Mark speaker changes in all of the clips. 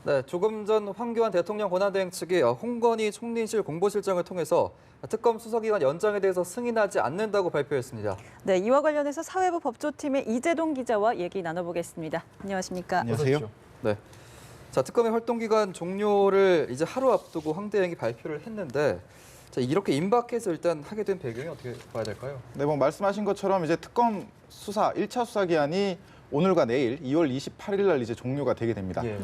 Speaker 1: 네, 조금 전 황교안 대통령 권한대행 측이 홍건희 총리실 공보실장을 통해서 특검 수사기간 연장에 대해서 승인하지 않는다고 발표했습니다.
Speaker 2: 네, 이와 관련해서 사회부 법조팀의 이재동 기자와 얘기 나눠보겠습니다. 안녕하십니까?
Speaker 3: 안녕하세요.
Speaker 1: 네. 자, 특검의 활동 기간 종료를 이제 하루 앞두고 황 대행이 발표를 했는데 자, 이렇게 임박해서 일단 하게 된 배경이 어떻게 봐야 될까요?
Speaker 3: 네, 뭐 말씀하신 것처럼 이제 특검 수사 1차 수사 기한이 오늘과 내일 2월 28일 날 이제 종료가 되게 됩니다.
Speaker 1: 예.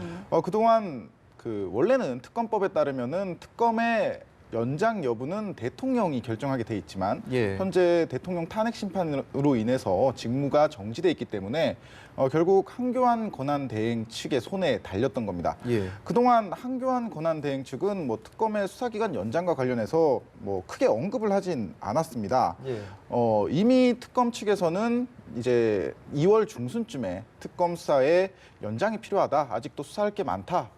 Speaker 3: 그동안 원래는 특검법에 따르면은 특검의 연장 여부는 대통령이 결정하게 돼 있지만
Speaker 1: 예.
Speaker 3: 현재 대통령 탄핵 심판으로 인해서 직무가 정지돼 있기 때문에 결국 한교안 권한대행 측의 손에 달렸던 겁니다.
Speaker 1: 예.
Speaker 3: 그동안 한교안 권한대행 측은 뭐 특검의 수사기간 연장과 관련해서 뭐 크게 언급을 하진 않았습니다.
Speaker 1: 예.
Speaker 3: 이미 특검 측에서는 이제 2월 중순쯤에 특검 수사에 연장이 필요하다. 아직도 수사할 게 많다.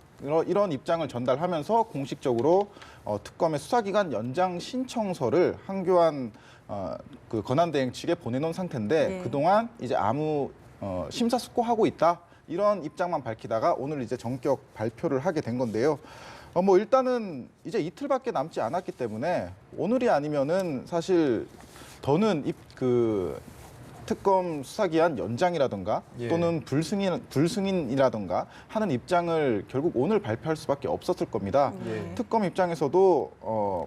Speaker 3: 이런 입장을 전달하면서 공식적으로 특검의 수사기간 연장 신청서를 한교안 그 권한대행 측에 보내놓은 상태인데
Speaker 2: 네.
Speaker 3: 그동안 이제 아무 심사숙고하고 있다. 이런 입장만 밝히다가 오늘 이제 전격 발표를 하게 된 건데요. 뭐 일단은 이제 이틀밖에 남지 않았기 때문에 오늘이 아니면은 사실 더는 특검 수사기한 연장이라든가
Speaker 1: 예.
Speaker 3: 또는 불승인이라든가 하는 입장을 결국 오늘 발표할 수밖에 없었을 겁니다.
Speaker 1: 예.
Speaker 3: 특검 입장에서도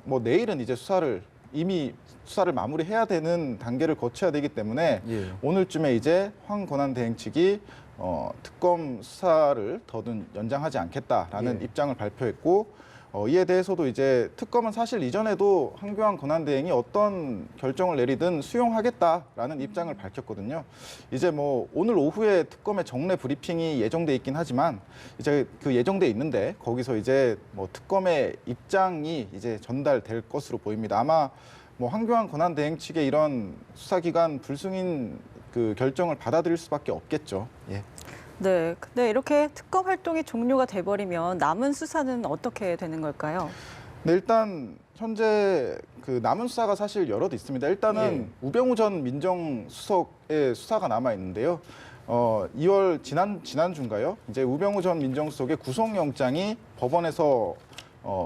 Speaker 3: 뭐 내일은 이제 이미 수사를 마무리해야 되는 단계를 거쳐야 되기 때문에
Speaker 1: 예.
Speaker 3: 오늘쯤에 이제 황 권한대행 측이 특검 수사를 더는 연장하지 않겠다라는
Speaker 1: 예.
Speaker 3: 입장을 발표했고 이에 대해서도 이제 특검은 사실 이전에도 한교안 권한대행이 어떤 결정을 내리든 수용하겠다라는 입장을 밝혔거든요. 이제 뭐 오늘 오후에 특검의 정례 브리핑이 예정돼 있긴 하지만 이제 그 예정돼 있는데 거기서 이제 뭐 특검의 입장이 이제 전달될 것으로 보입니다. 아마 뭐 한교안 권한대행 측의 이런 수사기간 불승인 그 결정을 받아들일 수밖에 없겠죠. 예.
Speaker 2: 네, 근데 이렇게 특검 활동이 종료가 돼버리면 남은 수사는 어떻게 되는 걸까요?
Speaker 3: 네, 일단 현재 그 남은 수사가 사실 여럿 있습니다. 일단은 우병우 전 민정수석의 수사가 남아 있는데요. 2월 지난주인가요? 이제 우병우 전 민정수석의 구속영장이 법원에서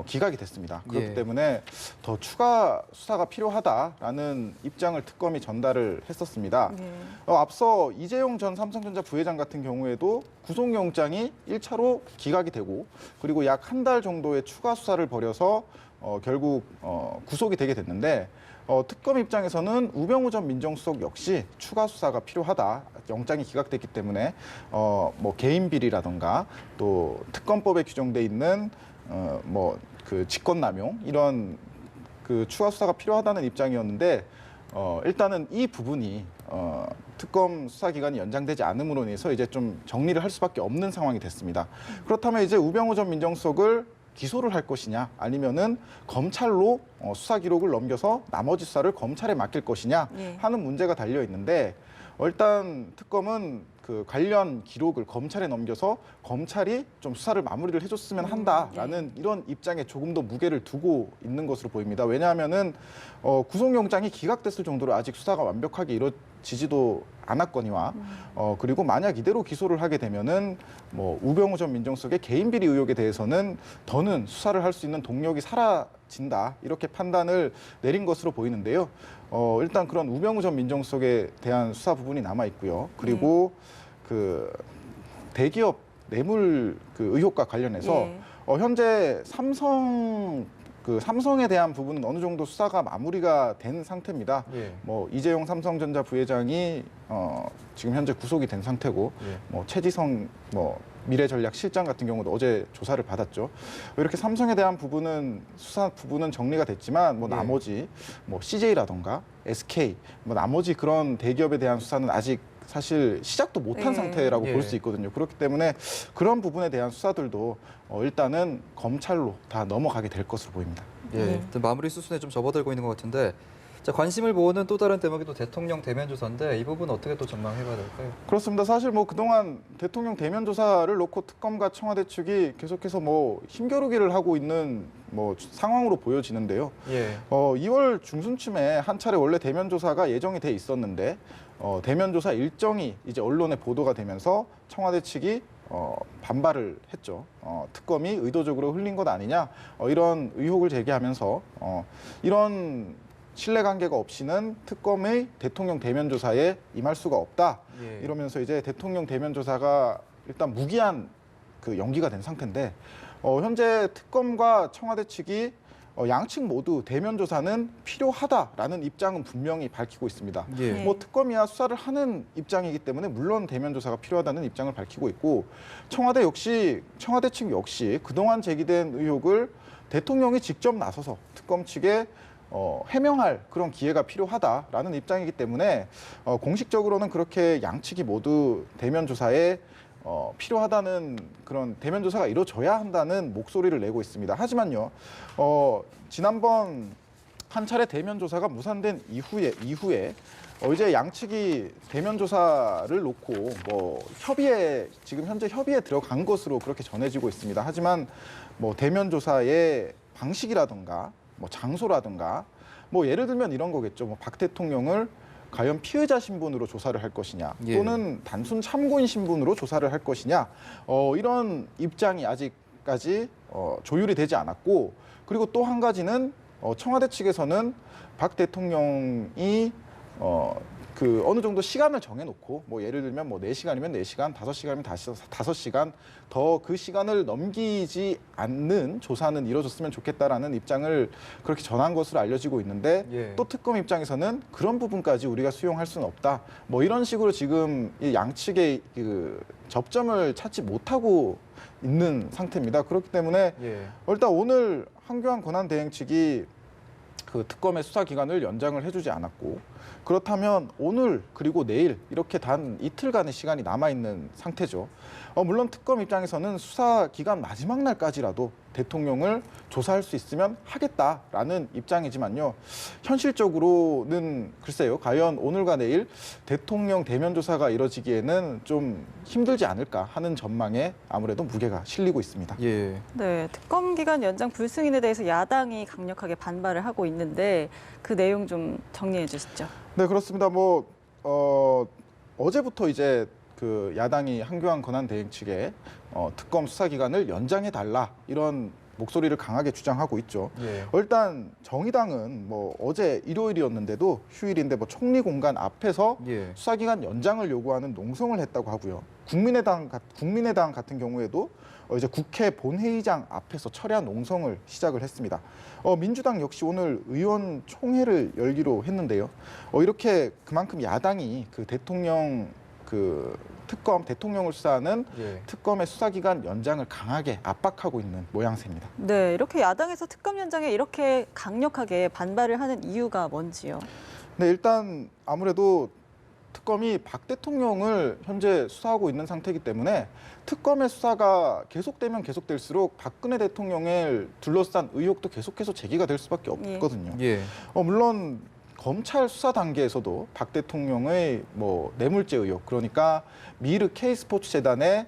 Speaker 3: 기각이 됐습니다. 그렇기
Speaker 1: 예.
Speaker 3: 때문에 더 추가 수사가 필요하다라는 입장을 특검이 전달을 했었습니다.
Speaker 2: 네.
Speaker 3: 앞서 이재용 전 삼성전자 부회장 같은 경우에도 구속영장이 1차로 기각이 되고 그리고 약 한 달 정도의 추가 수사를 벌여서 결국 구속이 되게 됐는데 특검 입장에서는 우병우 전 민정수석 역시 추가 수사가 필요하다. 영장이 기각됐기 때문에 뭐 개인 비리라든가 또 특검법에 규정돼 있는 그 직권남용 이런 그 추가 수사가 필요하다는 입장이었는데 일단은 이 부분이 특검 수사 기간이 연장되지 않음으로 인해서 이제 좀 정리를 할 수밖에 없는 상황이 됐습니다. 그렇다면 이제 우병우 전 민정수석을 기소를 할 것이냐 아니면은 검찰로 수사 기록을 넘겨서 나머지 수사를 검찰에 맡길 것이냐 하는 문제가 달려 있는데 일단 특검은 그 관련 기록을 검찰에 넘겨서 검찰이 좀 수사를 마무리를 해줬으면 한다라는 이런 입장에 조금 더 무게를 두고 있는 것으로 보입니다. 왜냐하면은 구속영장이 기각됐을 정도로 아직 수사가 완벽하게 이루어지지도 않았거니와 그리고 만약 이대로 기소를 하게 되면은 뭐 우병우 전 민정수석의 개인 비리 의혹에 대해서는 더는 수사를 할 수 있는 동력이 사라진다 이렇게 판단을 내린 것으로 보이는데요. 일단 그런 우병우 전 민정수석에 대한 수사 부분이 남아 있고요. 그리고 그 대기업 뇌물 그 의혹과 관련해서 현재 삼성에 대한 부분은 어느 정도 수사가 마무리가 된 상태입니다.
Speaker 1: 예.
Speaker 3: 뭐 이재용 삼성전자 부회장이 지금 현재 구속이 된 상태고, 뭐 최지성 미래전략실장 같은 경우도 어제 조사를 받았죠. 이렇게 삼성에 대한 부분은 수사 부분은 정리가 됐지만 뭐 나머지 뭐 CJ라던가 SK 뭐 나머지 그런 대기업에 대한 수사는 아직 사실 시작도 못한 상태라고 볼 수 있거든요. 그렇기 때문에 그런 부분에 대한 수사들도 일단은 검찰로 다 넘어가게 될 것으로 보입니다.
Speaker 1: 예, 마무리 수순에 좀 접어들고 있는 것 같은데 자, 관심을 모으는 또 다른 대목이 또 대통령 대면 조사인데 이 부분 어떻게 또 전망해봐야 될까요?
Speaker 3: 그렇습니다. 사실 뭐 그동안 대통령 대면 조사를 놓고 특검과 청와대 측이 계속해서 뭐 힘겨루기를 하고 있는 뭐 상황으로 보여지는데요. 2월 중순쯤에 한 차례 원래 대면 조사가 예정이 돼 있었는데 대면 조사 일정이 이제 언론에 보도가 되면서 청와대 측이 반발을 했죠. 특검이 의도적으로 흘린 것 아니냐 이런 의혹을 제기하면서 이런 신뢰관계가 없이는 특검의 대통령 대면 조사에 임할 수가 없다.
Speaker 1: 예.
Speaker 3: 이러면서 이제 대통령 대면 조사가 일단 무기한 그 연기가 된 상태인데 현재 특검과 청와대 측이 양측 모두 대면 조사는 필요하다라는 입장은 분명히 밝히고 있습니다.
Speaker 1: 예.
Speaker 2: 네.
Speaker 3: 뭐 특검이야 수사를 하는 입장이기 때문에 물론 대면 조사가 필요하다는 입장을 밝히고 있고 청와대 측 역시 그동안 제기된 의혹을 대통령이 직접 나서서 특검 측에 해명할 그런 기회가 필요하다라는 입장이기 때문에 공식적으로는 그렇게 양측이 모두 대면 조사에 필요하다는 그런 대면 조사가 이루어져야 한다는 목소리를 내고 있습니다. 하지만요, 지난번 한 차례 대면 조사가 무산된 이후에 이제 양측이 대면 조사를 놓고 지금 현재 협의에 들어간 것으로 그렇게 전해지고 있습니다. 하지만 뭐 대면 조사의 방식이라든가 뭐 장소라든가 뭐 예를 들면 이런 거겠죠. 뭐 박 대통령을 과연 피의자 신분으로 조사를 할 것이냐
Speaker 1: 예.
Speaker 3: 또는 단순 참고인 신분으로 조사를 할 것이냐 이런 입장이 아직까지 조율이 되지 않았고 그리고 또 한 가지는 청와대 측에서는 박 대통령이 어느 정도 시간을 정해놓고 뭐 예를 들면 뭐 4시간이면 4시간, 5시간이면 5시간 더 그 시간을 넘기지 않는 조사는 이루어졌으면 좋겠다라는 입장을 그렇게 전한 것으로 알려지고 있는데
Speaker 1: 예.
Speaker 3: 또 특검 입장에서는 그런 부분까지 우리가 수용할 수는 없다. 뭐 이런 식으로 지금 이 양측의 그 접점을 찾지 못하고 있는 상태입니다. 그렇기 때문에
Speaker 1: 예.
Speaker 3: 일단 오늘 한교안 권한대행 측이 그 특검의 수사 기간을 연장을 해주지 않았고 그렇다면 오늘 그리고 내일 이렇게 단 이틀간의 시간이 남아 있는 상태죠. 물론 특검 입장에서는 수사 기간 마지막 날까지라도 대통령을 조사할 수 있으면 하겠다라는 입장이지만요. 현실적으로는 글쎄요. 과연 오늘과 내일 대통령 대면 조사가 이뤄지기에는 좀 힘들지 않을까 하는 전망에 아무래도 무게가 실리고 있습니다.
Speaker 1: 예.
Speaker 2: 네, 특검 기간 연장 불승인에 대해서 야당이 강력하게 반발을 하고 있는데 그 내용 좀 정리해 주시죠.
Speaker 3: 네, 그렇습니다. 어제부터 이제 그 야당이 한교안 권한대행 측에 특검 수사 기간을 연장해 달라 이런 목소리를 강하게 주장하고 있죠.
Speaker 1: 예.
Speaker 3: 일단 정의당은 뭐 어제 일요일이었는데도 휴일인데 뭐 총리 공간 앞에서
Speaker 1: 예.
Speaker 3: 수사 기간 연장을 요구하는 농성을 했다고 하고요. 국민의당 같은 경우에도 이제 국회 본회의장 앞에서 철야 농성을 시작을 했습니다. 민주당 역시 오늘 의원 총회를 열기로 했는데요. 이렇게 그만큼 야당이 그 대통령을 수사하는
Speaker 1: 예.
Speaker 3: 특검의 수사 기간 연장을 강하게 압박하고 있는 모양새입니다.
Speaker 2: 네, 이렇게 야당에서 특검 연장에 이렇게 강력하게 반발을 하는 이유가 뭔지요?
Speaker 3: 네, 일단 아무래도 특검이 박 대통령을 현재 수사하고 있는 상태이기 때문에 특검의 수사가 계속되면 계속될수록 박근혜 대통령을 둘러싼 의혹도 계속해서 제기가 될 수밖에 없거든요.
Speaker 1: 예.
Speaker 3: 물론 검찰 수사 단계에서도 박 대통령의 뭐 뇌물죄 의혹, 그러니까 미르 K스포츠 재단에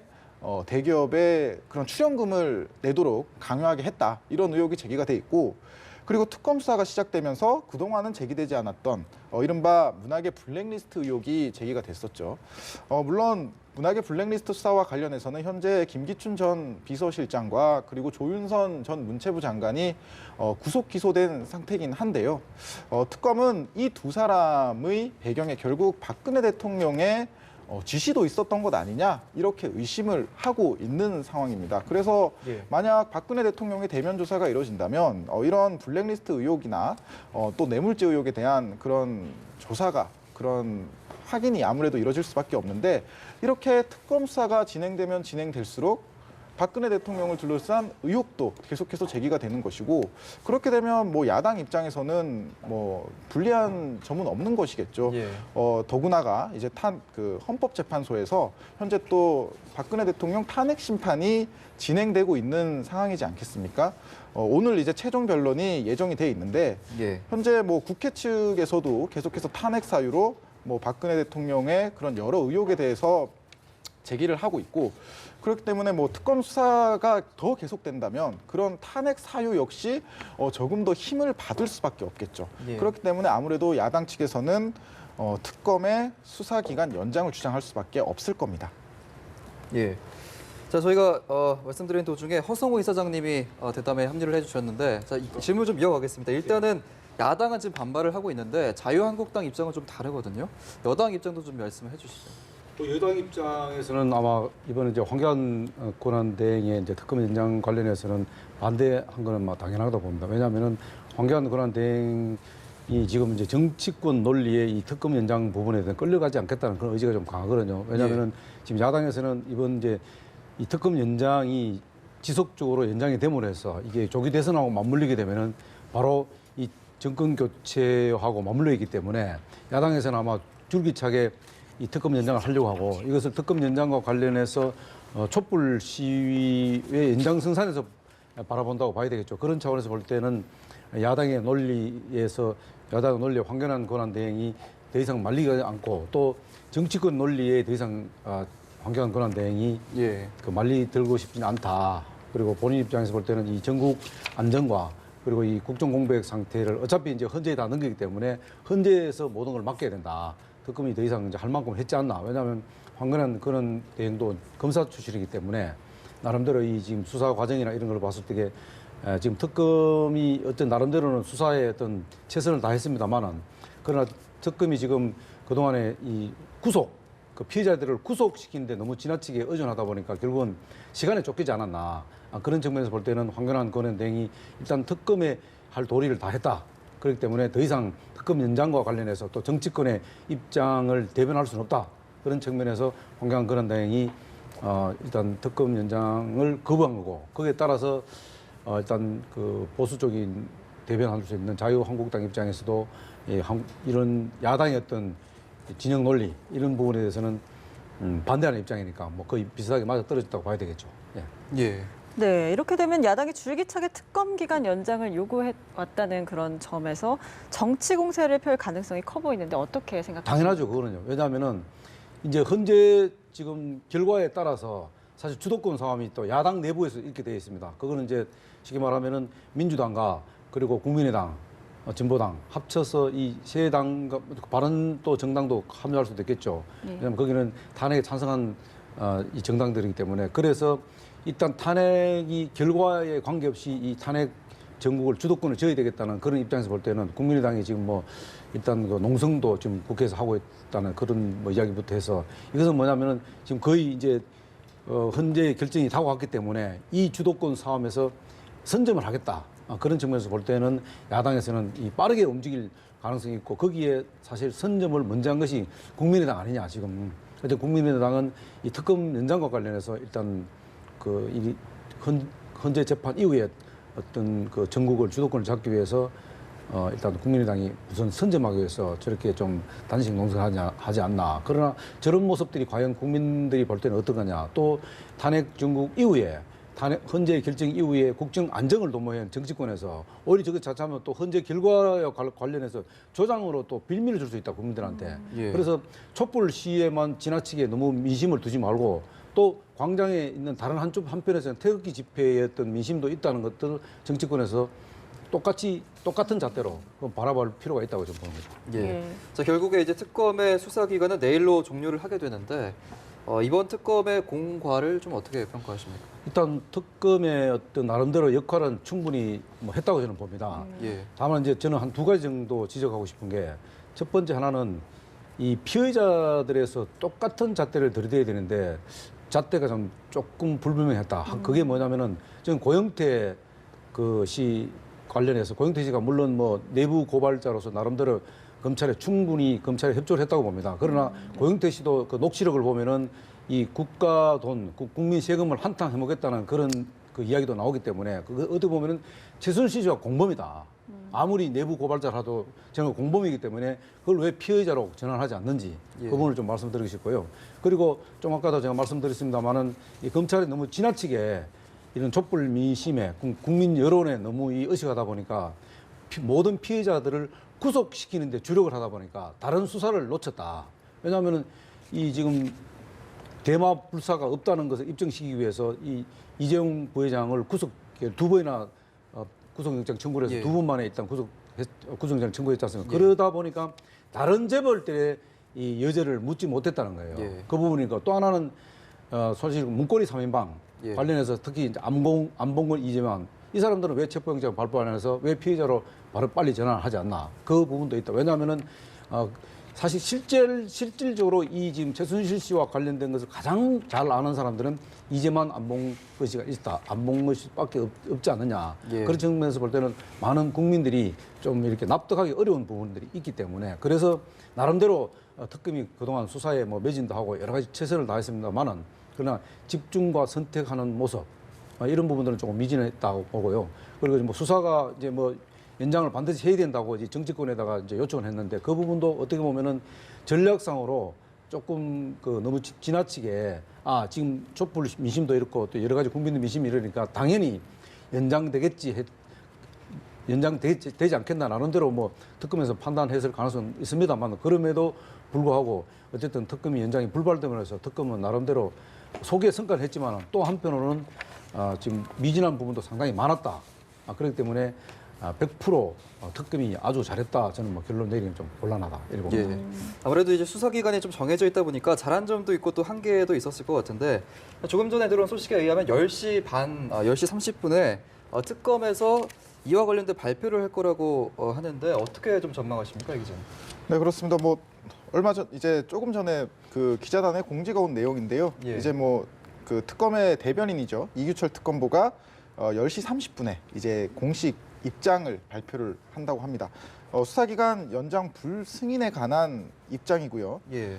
Speaker 3: 대기업에 그런 출연금을 내도록 강요하게 했다, 이런 의혹이 제기가 돼 있고, 그리고 특검 수사가 시작되면서 그동안은 제기되지 않았던 이른바 문학의 블랙리스트 의혹이 제기가 됐었죠. 물론 문학의 블랙리스트 수사와 관련해서는 현재 김기춘 전 비서실장과 그리고 조윤선 전 문체부 장관이 구속 기소된 상태이긴 한데요. 특검은 이 두 사람의 배경에 결국 박근혜 대통령의 지시도 있었던 것 아니냐, 이렇게 의심을 하고 있는 상황입니다. 그래서
Speaker 1: 예.
Speaker 3: 만약 박근혜 대통령의 대면 조사가 이루어진다면 이런 블랙리스트 의혹이나 또 뇌물죄 의혹에 대한 그런 조사가, 그런 확인이 아무래도 이루어질 수밖에 없는데, 이렇게 특검 수사가 진행되면 진행될수록 박근혜 대통령을 둘러싼 의혹도 계속해서 제기가 되는 것이고, 그렇게 되면 뭐 야당 입장에서는 뭐 불리한 점은 없는 것이겠죠.
Speaker 1: 예.
Speaker 3: 더구나가 이제 헌법재판소에서 현재 또 박근혜 대통령 탄핵 심판이 진행되고 있는 상황이지 않겠습니까? 오늘 이제 최종 변론이 예정이 돼 있는데,
Speaker 1: 예.
Speaker 3: 현재 뭐 국회 측에서도 계속해서 탄핵 사유로 뭐 박근혜 대통령의 그런 여러 의혹에 대해서 제기를 하고 있고, 그렇기 때문에 뭐 특검 수사가 더 계속된다면 그런 탄핵 사유 역시 조금 더 힘을 받을 수밖에 없겠죠.
Speaker 1: 예.
Speaker 3: 그렇기 때문에 아무래도 야당 측에서는 특검의 수사 기간 연장을 주장할 수밖에 없을 겁니다.
Speaker 1: 예. 자, 저희가 말씀드린 도중에 허성호 이사장님이 대담에 합류를 해주셨는데, 자, 질문 좀 이어가겠습니다. 일단은 야당은 지금 반발을 하고 있는데 자유한국당 입장은 좀 다르거든요. 여당 입장도 좀 말씀해 주시죠.
Speaker 4: 또 여당 입장에서는 아마 이번에 이제 황교안 권한대행의 이제 특검 연장 관련해서는 반대한 거는 당연하다고 봅니다. 왜냐하면은 황교안 권한대행이 지금 이제 정치권 논리에 이 특검 연장 부분에 대해서 끌려가지 않겠다는 그런 의지가 좀 강하거든요. 왜냐하면은 지금 야당에서는 이번 이제 이 특검 연장이 지속적으로 연장이 됨으로 해서 이게 조기 대선하고 맞물리게 되면은 바로 이 정권 교체하고 맞물려 있기 때문에 야당에서는 아마 줄기차게 이 특검 연장을 하려고 하고 이것을 특검 연장과 관련해서 촛불 시위의 연장선상에서 바라본다고 봐야 되겠죠. 그런 차원에서 볼 때는 야당의 논리에서 야당의 논리에 황교안 권한대행이 더 이상 말리지 않고 또 정치권 논리에 더 이상 황교안 권한대행이 그 말리 들고 싶지는 않다. 그리고 본인 입장에서 볼 때는 이 전국 안정과 그리고 이 국정 공백 상태를 어차피 이제 헌재에 다 넘기기 때문에 헌재에서 모든 걸 맡겨야 된다. 특검이 더 이상 이제 할 만큼 했지 않나. 왜냐하면 황교안 그런 대행도 검사 출신이기 때문에 나름대로 이 지금 수사 과정이나 이런 걸 봤을 때 지금 특검이 어떤 나름대로는 수사에 어떤 최선을 다했습니다만은 그러나 특검이 지금 그동안에 이 그 피해자들을 구속시키는데 너무 지나치게 의존하다 보니까 결국은 시간에 쫓기지 않았나. 그런 측면에서 볼 때는 황교안 권한대행이 일단 특검에 할 도리를 다 했다. 그렇기 때문에 더 이상 특검 연장과 관련해서 또 정치권의 입장을 대변할 수는 없다. 그런 측면에서 황교안 권한대행이 일단 특검 연장을 거부한 거고 거기에 따라서 일단 그 보수적인 대변할 수 있는 자유한국당 입장에서도 이런 야당의 어떤 진영 논리 이런 부분에 대해서는 반대하는 입장이니까 뭐 거의 비슷하게 맞아 떨어졌다고 봐야 되겠죠.
Speaker 1: 예.
Speaker 2: 네, 이렇게 되면 야당이 줄기차게 특검 기간 연장을 요구해 왔다는 그런 점에서 정치 공세를 펼 가능성이 커 보이는데 어떻게 생각하십니까?
Speaker 4: 당연하죠, 그거는요. 왜냐하면은 이제 현재 지금 결과에 따라서 사실 주도권 싸움이 또 야당 내부에서 이렇게 되어 있습니다. 그거는 이제 쉽게 말하면은 민주당과 그리고 국민의당, 진보당 합쳐서 이 세 당과 바른 또 정당도 합류할 수도 있겠죠. 왜냐하면 거기는 탄핵에 찬성한 이 정당들이기 때문에 그래서 일단 탄핵이 결과에 관계없이 이 탄핵 전국을 주도권을 져야 되겠다는 그런 입장에서 볼 때는 국민의당이 지금 뭐 일단 그 농성도 지금 국회에서 하고 있다는 그런 뭐 이야기부터 해서 이것은 뭐냐면은 지금 거의 이제 현재 결정이 다 왔기 때문에 이 주도권 싸움에서 선점을 하겠다. 그런 측면에서 볼 때는 야당에서는 이 빠르게 움직일 가능성이 있고 거기에 사실 선점을 먼저 한 것이 국민의당 아니냐 지금. 그래서 국민의당은 이 특검 연장과 관련해서 일단 이 헌재 재판 이후에 어떤 그 전국을 주도권을 잡기 위해서 일단 국민의당이 우선 선점하기 위해서 저렇게 좀 단식 농성하지 않나. 그러나 저런 모습들이 과연 국민들이 볼 때는 어떠하냐. 또 탄핵 전국 이후에 헌재 결정 이후에 국정 안정을 도모한 정치권에서 오히려 저것 자체하면 또 헌재 결과와 관련해서 조장으로 또 빌미를 줄 수 있다 국민들한테. 그래서 촛불 시위에만 지나치게 너무 민심을 두지 말고 또 광장에 있는 다른 한편에서는 태극기 집회의 어떤 민심도 있다는 것들 정치권에서 똑같은 잣대로 바라볼 필요가 있다고 저는 보는 거죠.
Speaker 1: 예. 자, 결국에 이제 특검의 수사 기간은 내일로 종료를 하게 되는데 이번 특검의 공과를 좀 어떻게 평가하십니까?
Speaker 4: 일단 특검의 어떤 나름대로 역할은 충분히 뭐 했다고 저는 봅니다. 다만 이제 저는 한 두 가지 정도 지적하고 싶은 게 첫 번째 하나는 이 피해자들에서 똑같은 잣대를 들이대야 되는데 잣대가 좀 조금 불분명했다. 그게 뭐냐면은 지금 고영태 시 관련해서 고영태 씨가 물론 뭐 내부 고발자로서 나름대로 검찰에 충분히 검찰에 협조를 했다고 봅니다. 그러나 고영태 씨도 그 녹취록을 보면은 이 국가 돈, 국민 세금을 한탕 해먹겠다는 그런 그 이야기도 나오기 때문에 어떻게 보면은 최순실 씨가 공범이다. 아무리 내부 고발자라도 저는 공범이기 때문에 그걸 왜 피해자로 전환하지 않는지 그 부분을 좀 말씀드리고 싶고요. 그리고 좀 아까도 제가 말씀드렸습니다만은 이 검찰이 너무 지나치게 이런 촛불 민심에 국민 여론에 너무 의식하다 보니까 모든 피해자들을 구속시키는데 주력을 하다 보니까 다른 수사를 놓쳤다. 왜냐하면은 이 지금 대마 불사가 없다는 것을 입증시키기 위해서 이 이재용 부회장을 두 번이나 구속영장 청구를 해서 두 번 만에 일단 구속영장 청구했지 않습니까? 그러다 보니까 다른 재벌들의 이 여죄를 묻지 못했다는 거예요. 그 부분이니까 또 하나는 사실 문고리 3인방
Speaker 1: 예.
Speaker 4: 관련해서 특히 이제 안봉근 이재명 이 사람들은 왜 체포영장 발부 안 해서 왜 피해자로 바로 빨리 전환을 하지 않나 그 부분도 있다. 왜냐하면은 사실 실질적으로 이 지금 최순실 씨와 관련된 것을 가장 잘 아는 사람들은 이재만 안봉근 씨가 있다. 안봉근 씨밖에 없지 않느냐.
Speaker 1: 예.
Speaker 4: 그런 측면에서 볼 때는 많은 국민들이 좀 이렇게 납득하기 어려운 부분들이 있기 때문에 그래서 나름대로 특검이 그동안 수사에 뭐 매진도 하고 여러 가지 최선을 다했습니다만은 그러나 집중과 선택하는 모습 이런 부분들은 조금 미진했다고 보고요. 그리고 뭐 수사가 이제 뭐 연장을 반드시 해야 된다고 이제 정치권에다가 이제 요청을 했는데 그 부분도 어떻게 보면은 전략상으로 조금 너무 지나치게 지금 촛불 민심도 이렇고 또 여러 가지 국민들 민심이 이러니까 당연히 연장되지 않겠나 나름대로 뭐 특검에서 판단했을 가능성은 있습니다만 그럼에도 불구하고 어쨌든 특검이 연장이 불발됨으로 해서 특검은 나름대로 소기의 성과를 했지만 또 한편으로는 지금 미진한 부분도 상당히 많았다. 그렇기 때문에 100% 특검이 아주 잘했다. 저는 뭐 결론 내리기는 좀 곤란하다. 이렇게 봅니다.
Speaker 1: 예. 아무래도 이제 수사 기간이 좀 정해져 있다 보니까 잘한 점도 있고 또 한계도 있었을 것 같은데 조금 전에 들어온 소식에 의하면 10시 30분에 특검에서 이와 관련된 발표를 할 거라고 하는데 어떻게 좀 전망하십니까, 이 기자님?
Speaker 3: 네, 그렇습니다. 뭐 이제 조금 전에 그 기자단에 공지가 온 내용인데요.
Speaker 1: 예.
Speaker 3: 이제 뭐 그 특검의 대변인이죠. 이규철 특검보가 10시 30분에 이제 공식 입장을 발표를 한다고 합니다. 수사기간 연장 불승인에 관한 입장이고요.
Speaker 1: 예.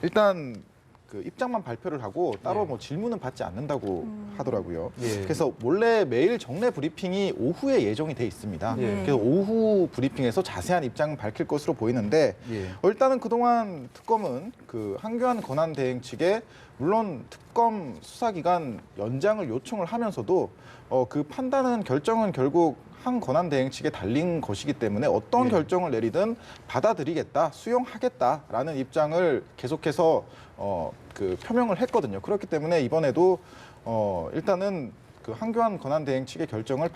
Speaker 3: 일단 그 입장만 발표를 하고 따로
Speaker 1: 예.
Speaker 3: 뭐 질문은 받지 않는다고 하더라고요.
Speaker 1: 예.
Speaker 3: 그래서 원래 매일 정례 브리핑이 오후에 예정이 돼 있습니다.
Speaker 1: 예.
Speaker 3: 그래서 오후 브리핑에서 자세한 입장을 밝힐 것으로 보이는데
Speaker 1: 예.
Speaker 3: 일단은 그동안 특검은 그 한교안 권한대행 측에 물론 특검 수사기간 연장을 요청을 하면서도 그 판단은 결정은 결국 한 권한대행 측에 달린 것이기 때문에 어떤
Speaker 1: 예.
Speaker 3: 결정을 내리든 받아들이겠다, 수용하겠다라는 입장을 계속해서 그 표명을 했거든요. 그렇기 때문에 이번에도 일단은 그 한교안 권한대행 측의 결정을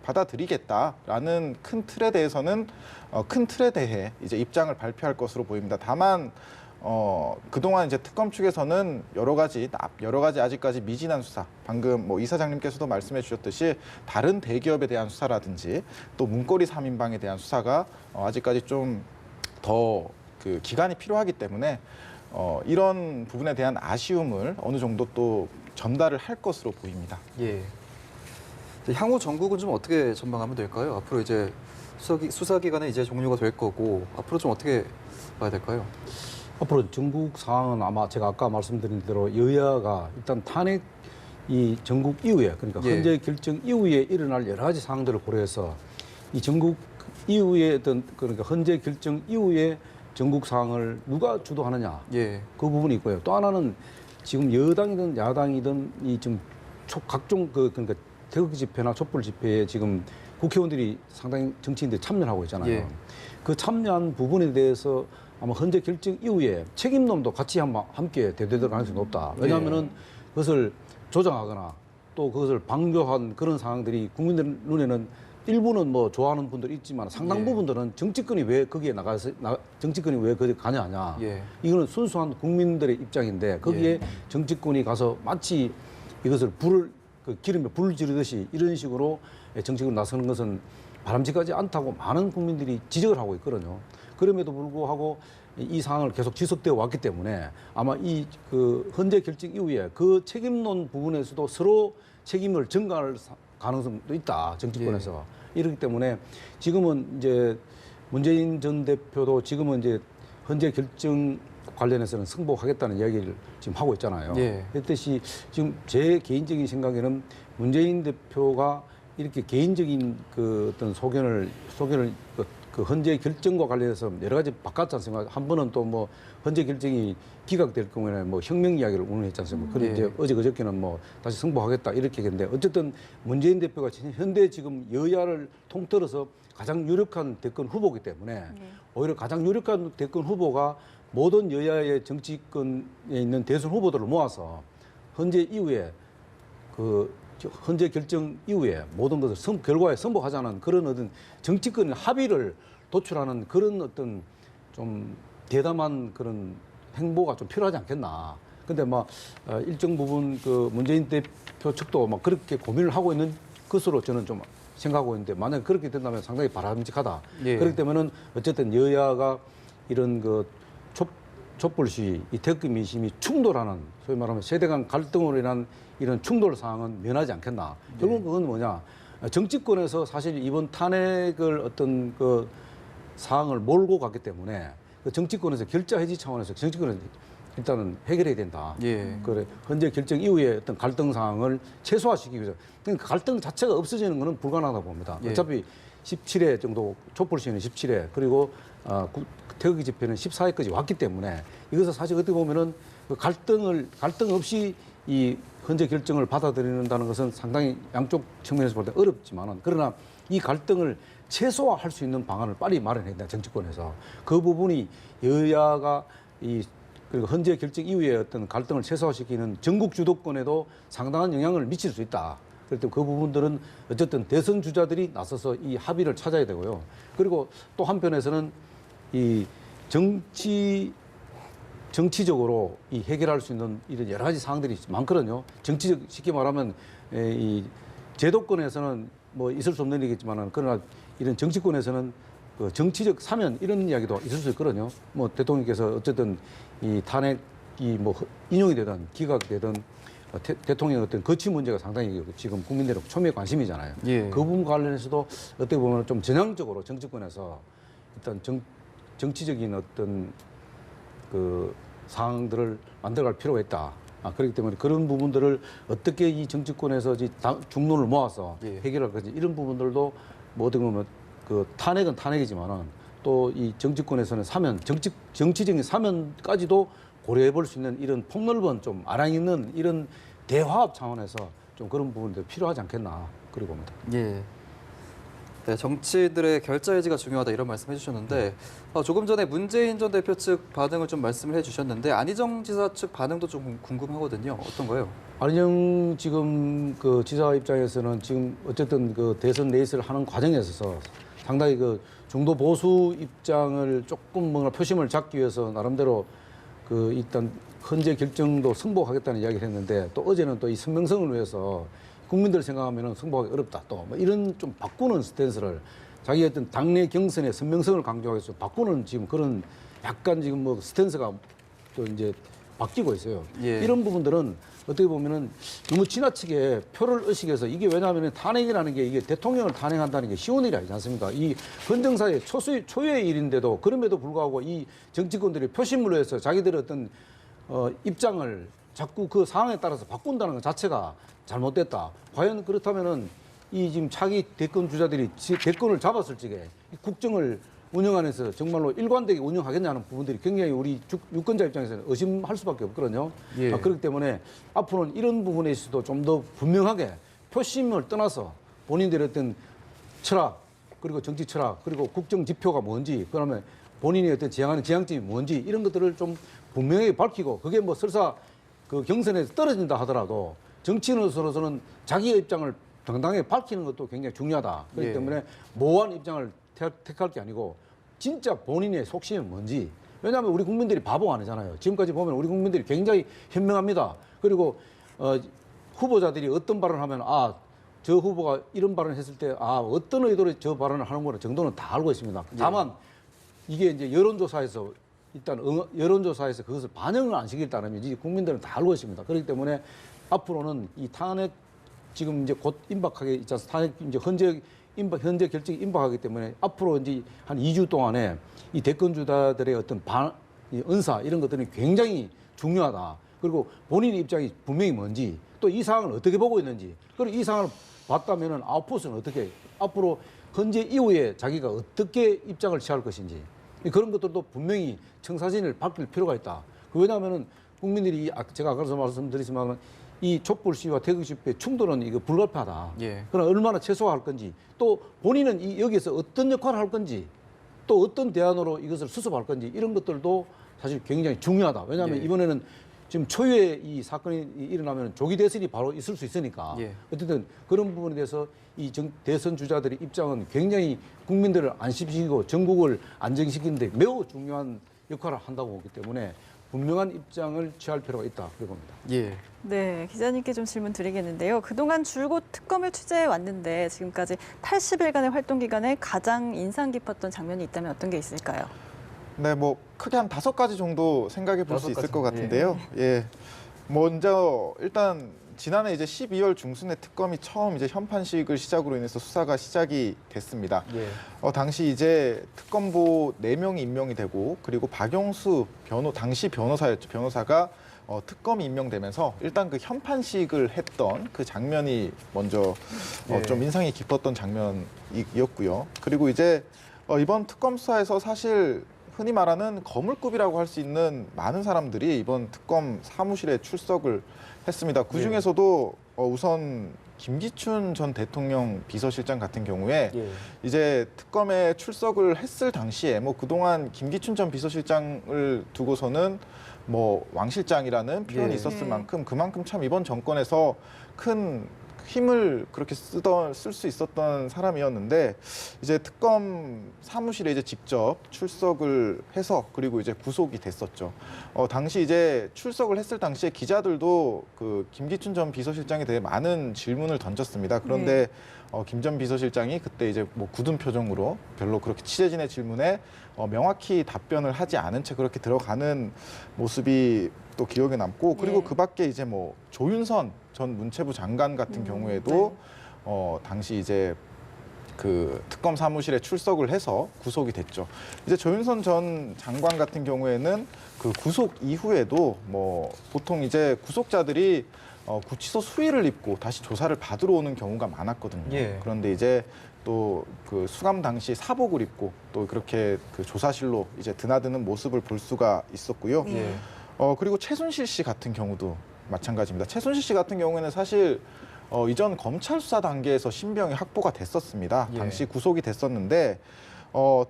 Speaker 3: 받아들이겠다라는 큰 틀에 대해서는 큰 틀에 대해 이제 입장을 발표할 것으로 보입니다. 다만 그동안 이제 특검 측에서는 여러 가지 아직까지 미진한 수사, 방금 뭐 이사장님께서도 말씀해 주셨듯이 다른 대기업에 대한 수사라든지 또 문고리 3인방에 대한 수사가 아직까지 좀 더 그 기간이 필요하기 때문에 이런 부분에 대한 아쉬움을 어느 정도 또 전달을 할 것으로 보입니다.
Speaker 1: 예. 향후 전국은 좀 어떻게 전망하면 될까요? 앞으로 이제 수사 기간은 이제 종료가 될 거고 앞으로 좀 어떻게 봐야 될까요?
Speaker 4: 앞으로 전국 상황은 아마 제가 아까 말씀드린 대로 여야가 일단 탄핵 이 전국 이후에 그러니까
Speaker 1: 예.
Speaker 4: 헌재 결정 이후에 일어날 여러 가지 상황들을 고려해서 이 전국 이후에 어떤 그러니까 헌재 결정 이후에 전국 상황을 누가 주도하느냐
Speaker 1: 예.
Speaker 4: 그 부분이 있고요. 또 하나는 지금 여당이든 야당이든 이 지금 각종 그러니까 태극기 집회나 촛불 집회에 지금 국회의원들이 상당히 정치인들이 참여하고 있잖아요.
Speaker 1: 예.
Speaker 4: 그 참여한 부분에 대해서 아마 헌재 결정 이후에 책임론도 같이 함께 대두될 가능성이 높다. 왜냐하면은 그것을 조장하거나 또 그것을 방조한 그런 상황들이 국민들 눈에는 일부는 뭐 좋아하는 분들이 있지만 상당
Speaker 1: 예.
Speaker 4: 부분들은 정치권이 왜 거기에 정치권이 왜 거기에 가냐.
Speaker 1: 예.
Speaker 4: 이거는 순수한 국민들의 입장인데 거기에
Speaker 1: 예.
Speaker 4: 정치권이 가서 마치 이것을 기름에 불을 지르듯이 이런 식으로 정치권 나서는 것은 바람직하지 않다고 많은 국민들이 지적을 하고 있거든요. 그럼에도 불구하고 이 상황을 계속 지속되어 왔기 때문에 아마 이 그 헌재 결정 이후에 그 책임론 부분에서도 서로 책임을 전가할 가능성도 있다 정치권에서 이렇기 때문에 지금은 이제 문재인 전 대표도 지금은 이제 헌재 결정 관련해서는 승복하겠다는 이야기를 지금 하고 있잖아요.
Speaker 1: 예.
Speaker 4: 그랬듯이 지금 제 개인적인 생각에는 문재인 대표가 이렇게 개인적인 그 어떤 소견을 그 헌재 결정과 관련해서 여러 가지 바꿨지 않습니까? 한 번은 또 뭐 헌재 결정이 기각될 경우에는 뭐 혁명 이야기를 오늘 했지 않습니까? 그리고 이제 어제 그저께는 뭐 다시 승복하겠다 이렇게 했는데 어쨌든 문재인 대표가 현재 지금 여야를 통틀어서 가장 유력한 대권 후보이기 때문에 오히려 가장 유력한 대권 후보가 모든 여야의 정치권에 있는 대선 후보들을 모아서 헌재 이후에 그 헌재 결정 이후에 모든 것을 결과에 선복하자는 그런 어떤 정치권 합의를 도출하는 그런 어떤 좀 대담한 그런 행보가 좀 필요하지 않겠나. 근데 막 일정 부분 그 문재인 대표 측도 막 그렇게 고민을 하고 있는 것으로 저는 좀 생각하고 있는데 만약 그렇게 된다면 상당히 바람직하다.
Speaker 1: 예.
Speaker 4: 그렇기 때문에는 어쨌든 여야가 이런 그 촛불 시위, 이 태극기 민심이 충돌하는 소위 말하면 세대 간 갈등으로 인한 이런 충돌 사항은 면하지 않겠나. 결국은 그건 뭐냐. 정치권에서 사실 이번 탄핵을 어떤 그 사항을 몰고 갔기 때문에 그 정치권에서 결자 해지 차원에서 정치권에서 일단은 해결해야 된다.
Speaker 1: 예.
Speaker 4: 그래 헌재 결정 이후에 어떤 갈등 사항을 최소화시키기 위해서 그러니까 갈등 자체가 없어지는 것은 불가능하다 봅니다.
Speaker 1: 예.
Speaker 4: 어차피 17회 정도 촛불 시위는 17회 그리고 태극기 집회는 14회까지 왔기 때문에 이것은 사실 어떻게 보면은 그 갈등 없이 이 헌재 결정을 받아들인다는 것은 상당히 양쪽 측면에서 볼 때 어렵지만은 그러나 이 갈등을 최소화할 수 있는 방안을 빨리 마련해야 된다 정치권에서 그 부분이 여야가 그리고 헌재 결정 이후에 어떤 갈등을 최소화시키는 전국 주도권에도 상당한 영향을 미칠 수 있다. 그럴 때 그 부분들은 어쨌든 대선 주자들이 나서서 이 합의를 찾아야 되고요. 그리고 또 한편에서는 이 정치적으로 이 해결할 수 있는 이런 여러 가지 사항들이 많거든요. 정치적 쉽게 말하면 이 제도권에서는 뭐 있을 수 없는 얘기겠지만은 그러나 이런 정치권에서는 그 정치적 사면 이런 이야기도 있을 수 있거든요. 뭐 대통령께서 어쨌든 이 탄핵이 뭐 인용이 되든 기각되든 대통령의 어떤 거취 문제가 상당히 지금 국민들의 초미의 관심이잖아요.
Speaker 1: 예.
Speaker 4: 그 부분 관련해서도 어떻게 보면 좀 전향적으로 정치권에서 일단 정치적인 어떤 그 사항들을 만들어갈 필요가 있다. 그렇기 때문에 그런 부분들을 어떻게 이 정치권에서 중론을 모아서
Speaker 1: 예.
Speaker 4: 해결할 건지 이런 부분들도 뭐 어떻게 보면 그 탄핵은 탄핵이지만은 또 이 정치권에서는 정치적인 사면까지도 고려해 볼 수 있는 이런 폭넓은 좀 아랑 있는 이런 대화합 차원에서 좀 그런 부분들 필요하지 않겠나 그렇게 봅니다.
Speaker 1: 예. 네, 정치인들의 결자 해지가 중요하다 이런 말씀 해주셨는데 조금 전에 문재인 전 대표 측 반응을 좀 말씀을 해주셨는데 안희정 지사 측 반응도 좀 궁금하거든요. 어떤가요?
Speaker 4: 안희정 지금 그 지사 입장에서는 지금 어쨌든 그 대선 레이스를 하는 과정에 있어서 상당히 그 중도 보수 입장을 조금 뭔가 표심을 잡기 위해서 나름대로 그 일단 헌재 결정도 승복하겠다는 이야기를 했는데 또 어제는 또 이 선명성을 위해서 국민들 생각하면은 승복하기 어렵다 또 뭐 이런 좀 바꾸는 스탠스를 자기 어떤 당내 경선의 선명성을 강조하기 위해서 바꾸는 지금 그런 약간 지금 뭐 스탠스가 또 이제 바뀌고 있어요.
Speaker 1: 예.
Speaker 4: 이런 부분들은 어떻게 보면은 너무 지나치게 표를 의식해서 이게 왜냐하면 탄핵이라는 게 이게 대통령을 탄핵한다는 게 쉬운 일이 아니지 않습니까? 이 헌정사의 초유의 일인데도 그럼에도 불구하고 이 정치권들이 표심으로 해서 자기들의 어떤 입장을 자꾸 그 상황에 따라서 바꾼다는 것 자체가 잘못됐다. 과연 그렇다면은 이 지금 차기 대권 주자들이 대권을 잡았을 적에 이 국정을 운영하면서 정말로 일관되게 운영하겠냐는 부분들이 굉장히 우리 유권자 입장에서는 의심할 수밖에 없거든요.
Speaker 1: 예.
Speaker 4: 그렇기 때문에 앞으로는 이런 부분에 있어서도 좀 더 분명하게 표심을 떠나서 본인들의 어떤 철학 그리고 정치 철학 그리고 국정 지표가 뭔지 그다음에 본인이 어떤 지향하는 지향점이 뭔지 이런 것들을 좀 분명하게 밝히고 그게 뭐 설사 그 경선에서 떨어진다 하더라도 정치인으로서는 자기의 입장을 당당하게 밝히는 것도 굉장히 중요하다. 그렇기
Speaker 1: 예.
Speaker 4: 때문에 모호한 입장을 택할 게 아니고 진짜 본인의 속심이 뭔지. 왜냐하면 우리 국민들이 바보가 아니잖아요. 지금까지 보면 우리 국민들이 굉장히 현명합니다. 그리고 후보자들이 어떤 발언을 하면 저 후보가 이런 발언을 했을 때 어떤 의도로 저 발언을 하는구나 정도는 다 알고 있습니다. 다만 이게 이제 여론조사에서 일단 여론조사에서 그것을 반영을 안 시킬 따르면 이제 국민들은 다 알고 있습니다. 그렇기 때문에 앞으로는 이 탄핵 지금 이제 곧 임박하게 있지 않습니까? 탄핵 이제 현재 결정이 임박하기 때문에 앞으로 이제 한 2주 동안에 이 대권주자들의 어떤 이 은사 이런 것들은 굉장히 중요하다. 그리고 본인의 입장이 분명히 뭔지 또 이 상황을 어떻게 보고 있는지 그리고 이 상황을 봤다면은 아웃풋은 어떻게 앞으로 현재 이후에 자기가 어떻게 입장을 취할 것인지 그런 것들도 분명히 청사진을 밝힐 필요가 있다. 왜냐하면은 국민들이 제가 아까도 말씀드렸지만 이 촛불 시위와 태극기 집회 충돌은 이거 불가피하다.
Speaker 1: 예.
Speaker 4: 그러나 얼마나 최소화할 건지 또 본인은 여기서 어떤 역할을 할 건지 또 어떤 대안으로 이것을 수습할 건지 이런 것들도 사실 굉장히 중요하다. 왜냐하면
Speaker 1: 예.
Speaker 4: 이번에는 지금 초유의 이 사건이 일어나면 조기 대선이 바로 있을 수 있으니까
Speaker 1: 예.
Speaker 4: 어쨌든 그런 부분에 대해서 이 대선 주자들의 입장은 굉장히 국민들을 안심시키고 전국을 안정시키는 데 매우 중요한 역할을 한다고 보기 때문에 분명한 입장을 취할 필요가 있다 그렇게 봅니다.
Speaker 1: 예.
Speaker 2: 네, 기자님께 좀 질문 드리겠는데요. 그동안 줄곧 특검을 취재해 왔는데 지금까지 80일간의 활동 기간에 가장 인상 깊었던 장면이 있다면 어떤 게 있을까요?
Speaker 3: 네, 뭐 크게 한 5가지 정도 생각해 볼 수
Speaker 1: 5
Speaker 3: 있을
Speaker 1: 가지.
Speaker 3: 것 같은데요. 예. 먼저 일단 지난해 이제 12월 중순에 특검이 처음 이제 현판식을 시작으로 인해서 수사가 시작이 됐습니다.
Speaker 1: 예.
Speaker 3: 당시 이제 특검보 4명이 임명이 되고 그리고 박영수 당시 변호사였죠. 변호사가 특검이 임명되면서 일단 그 현판식을 했던 그 장면이 먼저
Speaker 1: 예.
Speaker 3: 좀 인상이 깊었던 장면이었고요. 그리고 이제 이번 특검 수사에서 사실 흔히 말하는 거물급이라고 할 수 있는 많은 사람들이 이번 특검 사무실에 출석을 했습니다. 그 중에서도 우선 김기춘 전 대통령 비서실장 같은 경우에
Speaker 1: 예.
Speaker 3: 이제 특검에 출석을 했을 당시에 뭐 그동안 김기춘 전 비서실장을 두고서는 뭐 왕실장이라는 표현이
Speaker 1: 예.
Speaker 3: 있었을 만큼 그만큼 참 이번 정권에서 큰 힘을 그렇게 쓸 수 있었던 사람이었는데 이제 특검 사무실에 이제 직접 출석을 해서 그리고 이제 구속이 됐었죠. 당시 이제 출석을 했을 당시에 기자들도 그 김기춘 전 비서실장에 대해 많은 질문을 던졌습니다. 그런데 김 전 비서실장이 그때 이제 뭐 굳은 표정으로 별로 그렇게 취재진의 질문에 명확히 답변을 하지 않은 채 그렇게 들어가는 모습이 또 기억에 남고 그리고
Speaker 2: 예.
Speaker 3: 그 밖에 이제 뭐 조윤선 전 문체부 장관 같은 경우에도 당시 이제 그 특검 사무실에 출석을 해서 구속이 됐죠. 이제 조윤선 전 장관 같은 경우에는 그 구속 이후에도 뭐 보통 이제 구속자들이 구치소 수의를 입고 다시 조사를 받으러 오는 경우가 많았거든요.
Speaker 1: 예.
Speaker 3: 그런데 이제 또 그 수감 당시 사복을 입고 또 그렇게 그 조사실로 이제 드나드는 모습을 볼 수가 있었고요.
Speaker 1: 예.
Speaker 3: 그리고 최순실 씨 같은 경우도 마찬가지입니다. 최순실 씨 같은 경우에는 사실 이전 검찰 수사 단계에서 신병이 확보가 됐었습니다.
Speaker 1: 예.
Speaker 3: 당시 구속이 됐었는데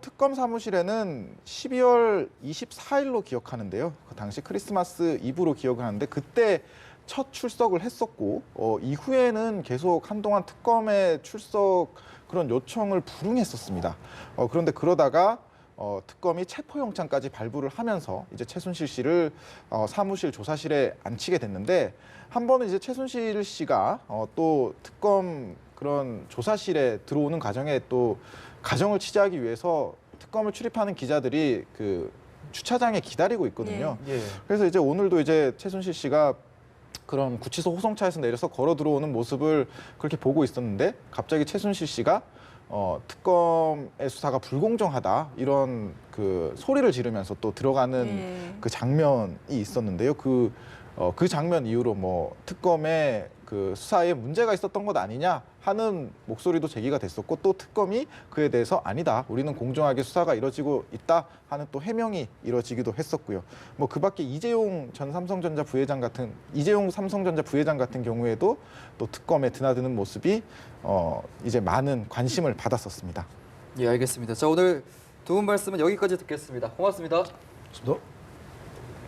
Speaker 3: 특검 사무실에는 12월 24일로 기억하는데요. 그 당시 크리스마스 이브로 기억을 하는데 그때 첫 출석을 했었고 이후에는 계속 한동안 특검에 출석 그런 요청을 불응했었습니다. 그런데 그러다가 특검이 체포영장까지 발부를 하면서 이제 최순실 씨를 사무실 조사실에 앉히게 됐는데 한 번은 이제 최순실 씨가 또 특검 그런 조사실에 들어오는 과정에 또 가정을 취재하기 위해서 특검을 출입하는 기자들이 그 주차장에 기다리고 있거든요.
Speaker 1: 예.
Speaker 3: 그래서 이제 오늘도 이제 최순실 씨가 그런 구치소 호송차에서 내려서 걸어 들어오는 모습을 그렇게 보고 있었는데 갑자기 최순실 씨가 특검의 수사가 불공정하다 이런 그 소리를 지르면서 또 들어가는 그 장면이 있었는데요. 그 장면 이후로 뭐 특검의 그 수사에 문제가 있었던 것 아니냐 하는 목소리도 제기가 됐었고 또 특검이 그에 대해서 아니다. 우리는 공정하게 수사가 이뤄지고 있다 하는 또 해명이 이뤄지기도 했었고요. 뭐 그밖에 이재용 삼성전자 부회장 같은 경우에도 또 특검에 드나드는 모습이 이제 많은 관심을 받았었습니다.
Speaker 1: 예, 알겠습니다. 자, 오늘 두 분 말씀은 여기까지 듣겠습니다. 고맙습니다.
Speaker 4: 좋습니다.